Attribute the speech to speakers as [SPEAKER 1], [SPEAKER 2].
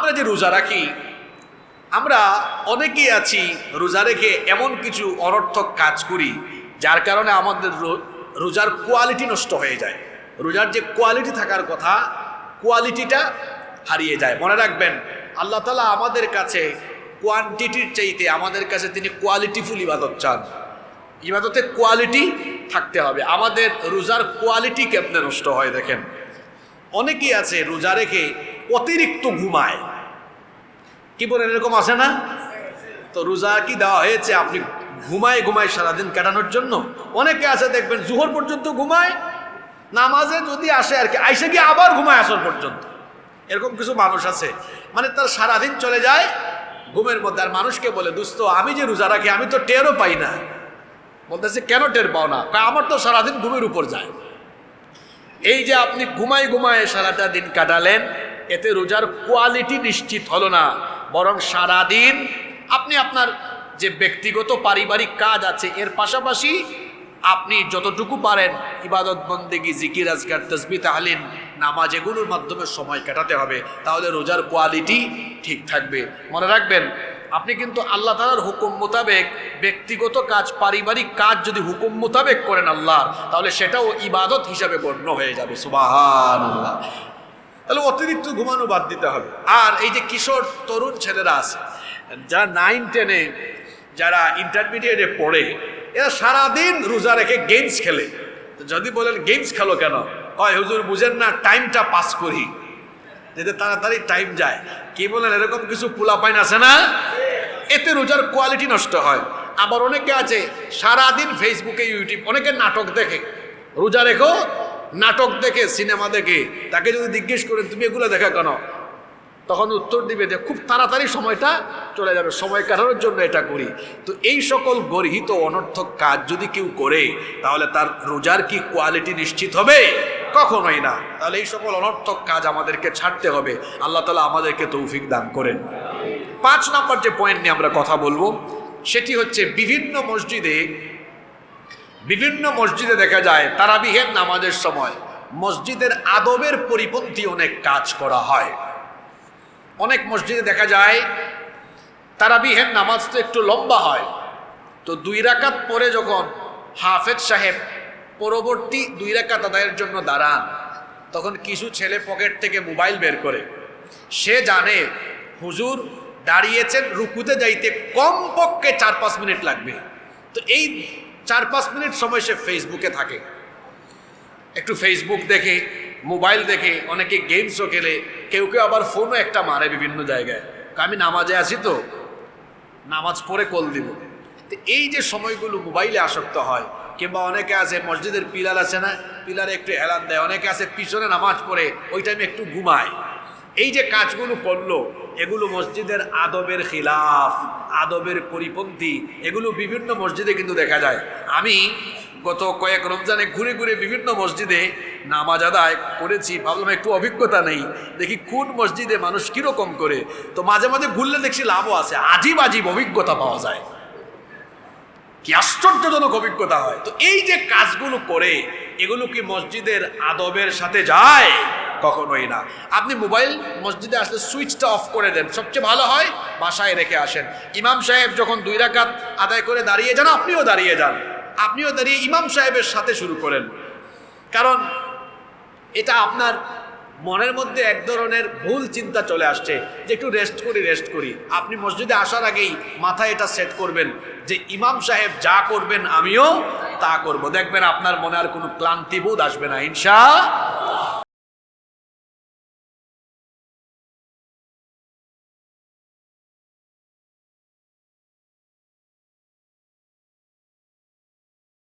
[SPEAKER 1] আমরা যে রোজা রাখি, আমরা অনেকেই আছি রোজা রেখে এমন কিছু অনর্থক কাজ করি যার কারণে আমাদের রোজার কোয়ালিটি নষ্ট হয়ে যায়। রোজার যে কোয়ালিটি থাকার কথা, কোয়ালিটিটা হারিয়ে যায়। মনে রাখবেন, আল্লাহ তাআলা আমাদের কাছে কোয়ান্টিটির চাইতে আমাদের কাছে তিনি কোয়ালিটিফুল ইবাদত চান। ইবাদতে কোয়ালিটি থাকতে হবে। আমাদের রোজার কোয়ালিটি কেমনে নষ্ট হয় দেখেন। অনেকেই আছে রোজা রেখে অতিরিক্ত ঘুমায়। কি বলেন, এরকম আছে না? তো রোজা কি দেওয়া হয়েছে আপনি ঘুমায় ঘুমায় সারাদিন কাটানোর জন্য? অনেকে আছে দেখবেন জোহর পর্যন্ত ঘুমায়, নামাজে যদি আসে আর কি, আইসে গিয়ে আবার ঘুমায় আসর পর্যন্ত। এরকম কিছু মানুষ আছে, মানে তার সারাদিন চলে যায় ঘুমের মধ্যে। আর মানুষকে বলে, দোস্ত আমি যে রোজা রাখি আমি তো টেরও পাই না। বলতেছে কেন টের পাও না? আমার তো সারাদিন ঘুমের উপর যায়। এই যে আপনি ঘুমায় ঘুমায় সারাটা দিন কাটালেন, এতে রোজার কোয়ালিটি নিশ্চিত হলো না, বরং সারাদিন আপনি আপনার যে ব্যক্তিগত পারিবারিক কাজ আছে এর পাশাপাশি আপনি যতটুকু পারেন ইবাদত বন্দেগী, জিকির আজকার, তাসবিহ তাহলিল, নামাজ, এগুলোর মাধ্যমে সময় কাটাতে হবে। তাহলে রোজার কোয়ালিটি ঠিক থাকবে। মনে রাখবেন, আপনি কিন্তু আল্লাহ তাআলার হুকুম মোতাবেক ব্যক্তিগত কাজ, পারিবারিক কাজ যদি হুকুম মোতাবেক করেন আল্লাহ, তাহলে সেটাও ইবাদত হিসাবে গণ্য হয়ে যাবে। সুবহানাল্লাহ। তাহলে অতিরিক্ত ঘুমানো বাদ দিতে হবে। আর এই যে কিশোর তরুণ ছেলেরা আছে, যারা 9-10-এ, যারা ইন্টারমিডিয়েটে পড়ে, এরা সারাদিন রোজা রেখে গেমস খেলে। তো যদি বলেন গেমস খেলো কেন, কয় হুজুর বুঝেন না, টাইমটা পাস করি, যাতে তাড়াতাড়ি টাইম যায়। কি বলেন, এরকম কিছু পোলাপাইন আছে না? এতে রোজার কোয়ালিটি নষ্ট হয়। আবার অনেকে আছে সারাদিন ফেসবুকে, ইউটিউব, অনেকে নাটক দেখে, রোজা রেখো নাটক দেখে, সিনেমা দেখে। তাকে যদি জিজ্ঞেস করেন তুমি এগুলো দেখা কেন, তখন উত্তর দিবে যে খুব তাড়াতাড়ি সময়টা চলে যাবে, সময় কাটানোর জন্য এটা করি। তো এই সকল গর্হিত অনর্থক কাজ যদি কেউ করে, তাহলে তার রোজার কি কোয়ালিটি নিশ্চিত হবে? কখনোই না। তাহলে এই সকল অনর্থক কাজ আমাদেরকে ছাড়তে হবে। আল্লাহ তাআলা আমাদেরকে তৌফিক দান করেন। 5 নম্বর যে পয়েন্ট নিয়ে আমরা কথা বলবো, সেটি হচ্ছে বিভিন্ন মসজিদে দেখা যায় তারাবিহের নামাজের সময় মসজিদের আদবের পরিপন্থী অনেক কাজ করা হয়। অনেক মসজিদে দেখা যায় তারাবিহের নামাজ তো একটু লম্বা হয়, তো 2 রাকাত পরে যখন হাফেজ সাহেব পরবর্তী 2 রাকাত আদায়ের জন্য দাঁড়ান, তখন কিছু ছেলে পকেট থেকে মোবাইল বের করে। সে জানে হুজুর দাঁড়িয়েছেন, রুকুতে যাইতে কমপক্ষে 4-5 মিনিট লাগবে। তো এই 4-5 মিনিট সময় সে ফেসবুকে থাকে, একটু ফেসবুক দেখে, মোবাইল দেখে, অনেকে গেমসও খেলে, কেউ কেউ আবার ফোনও একটা মারে বিভিন্ন জায়গায়। আমি নামাজে আছি তো নামাজ পড়ে কল দিব। তো এই যে সময়গুলো মোবাইলে আসক্ত হয়, কিংবা অনেকে আছে মসজিদের পিলার আছে না, পিলারে একটু হেলান দেয়, অনেকে আছে পিছনে নামাজ পড়ে ওই টাইমে একটু ঘুমায়। এই যে কাজগুলো করলো, এগুলো মসজিদের আদবের খিলাফ, আদবের পরিপন্থী। এগুলো বিভিন্ন মসজিদে কিন্তু দেখা যায়। আমি গত কয়েক রমজানে ঘুরে ঘুরে বিভিন্ন মসজিদে নামাজ আদায় করেছি, ভাবলাম একটু অভিজ্ঞতা নেই, দেখি কোন মসজিদে মানুষ কীরকম করে। তো মাঝে মাঝে ঘুরলে দেখছি লাভও আছে, আজীব আজীব অভিজ্ঞতা পাওয়া যায়, কি আশ্চর্যজনক অভিজ্ঞতা হয়। তো এই যে কাজগুলো করে, এগুলো কি মসজিদের আদবের সাথে যায়? কখনোই না। আপনি মোবাইল মসজিদে আসলে সুইচটা অফ করে দেন, সবচেয়ে ভালো হয় বাসায় রেখে আসেন। ইমাম সাহেব যখন 2 রাকাত আদায় করে দাঁড়িয়ে যান, আপনিও দাঁড়িয়ে যান, আপনিও দাঁড়িয়ে ইমাম সাহেবের সাথে শুরু করেন। কারণ এটা আপনার মনের মধ্যে এক ধরনের ভুল চিন্তা চলে আসছে যে একটু রেস্ট করি। আপনি মসজিদে আসার আগেই মাথায় এটা সেট করবেন যে ইমাম সাহেব যা করবেন আমিও তা করব। দেখবেন আপনার মনে আর কোনো ক্লান্তি বোধ আসবে না ইনশাআল্লাহ।